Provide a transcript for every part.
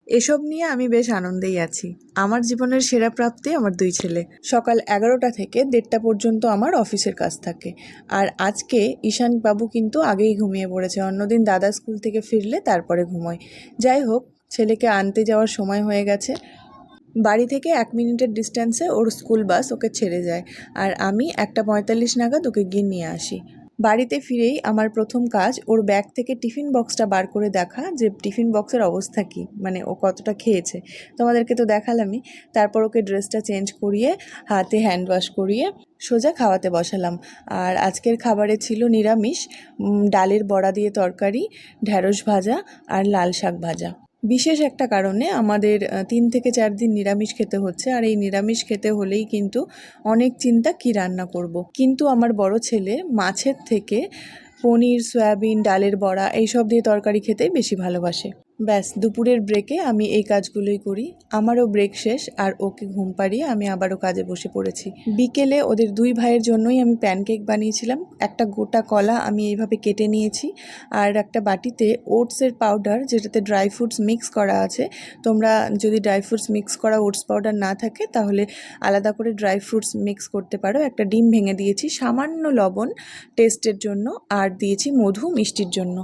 এসব নিয়ে আমি বেশ আনন্দেই আছি। আমার জীবনের সেরা প্রাপ্তি আমার 2 ছেলে। সকাল 11টা থেকে 1:30টা পর্যন্ত আমার অফিসের কাজ থাকে। আর আজকে ঈশান বাবু কিন্তু আগেই ঘুমিয়ে পড়েছে। অন্যদিন দাদা স্কুল থেকে ফিরলে তারপরে ঘুমোয়। যাই হোক, ছেলেকে আনতে যাওয়ার সময় হয়ে গেছে। বাড়ি থেকে 1 মিনিটের ডিস্ট্যান্সে ওর স্কুল বাস ওকে ছেড়ে যায়। আর আমি 1:45 নাগাদ ওকে গিয়ে নিয়ে আসি। বাড়িতে ফিরেই আমার প্রথম কাজ ওর ব্যাগ থেকে টিফিন বক্সটা বার করে দেখা যে টিফিন বক্সের অবস্থা কী, মানে ও কতটা খেয়েছে। তোমাদেরকে তো দেখালামই। তারপর ওকে ড্রেসটা চেঞ্জ করিয়ে হাতে হ্যান্ড ওয়াশ করিয়ে সোজা খাওয়াতে বসালাম। আর আজকের খাবারে ছিল নিরামিষ, ডালের বড়া দিয়ে তরকারি, ঢ্যাঁড়স ভাজা আর লাল শাক ভাজা। বিশেষ একটা কারণে আমাদের 3 থেকে 4 দিন নিরামিষ খেতে হচ্ছে। আর এই নিরামিষ খেতে হলেই কিন্তু অনেক চিন্তা কী রান্না করব। কিন্তু আমার বড় ছেলে মাছের থেকে পনির, সয়াবিন, ডালের বড়া এইসব দিয়ে তরকারি খেতেই বেশি ভালোবাসে। ব্যাস, দুপুরের ব্রেকে আমি এই কাজগুলোই করি। আমারও ব্রেক শেষ আর ওকে ঘুম পাড়িয়ে আমি আবারও কাজে বসে পড়েছি। বিকেলে ওদের 2 ভাইয়ের জন্যই আমি প্যানকেক বানিয়েছিলাম। একটা গোটা কলা আমি এইভাবে কেটে নিয়েছি। আর একটা বাটিতে ওটসের পাউডার, যেটাতে ড্রাই ফ্রুটস মিক্স করা আছে। তোমরা যদি ড্রাই ফ্রুটস মিক্স করা ওটস পাউডার না থাকে তাহলে আলাদা করে ড্রাই ফ্রুটস মিক্স করতে পারো। একটা ডিম ভেঙে দিয়েছি, সামান্য লবণ টেস্টের জন্য, আর দিয়েছি মধু মিষ্টির জন্য।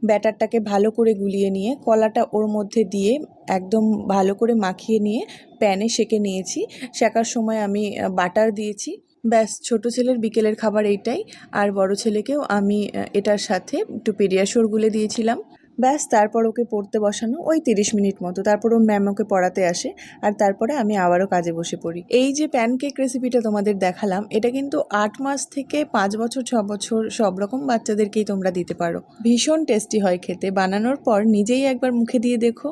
ব্যাটারটাকে ভালো করে গুলিয়ে নিয়ে কলাটা ওর মধ্যে দিয়ে একদম ভালো করে মাখিয়ে নিয়ে প্যানে সেঁকে নিয়েছি। সেঁকার সময় আমি বাটার দিয়েছি। ব্যাস, ছোট ছেলের বিকেলের খাবার এইটাই। আর বড় ছেলেকেও আমি এটার সাথে একটু পেডিয়াশোর গুলে দিয়েছিলাম। ব্যাস, তারপর ওকে পড়তে বসানো ওই 30 মিনিট মতো। তারপর ওর ম্যাম ওকে পড়াতে আসে। আর তারপরে আমি আবারও কাজে বসে পড়ি। এই যে প্যানকেক রেসিপিটা তোমাদের দেখালাম, এটা কিন্তু 8 মাস থেকে 5 বছর 6 বছর সব রকম বাচ্চাদেরকেই তোমরা দিতে পারো। ভীষণ টেস্টি হয় খেতে। বানানোর পর নিজেই একবার মুখে দিয়ে দেখো।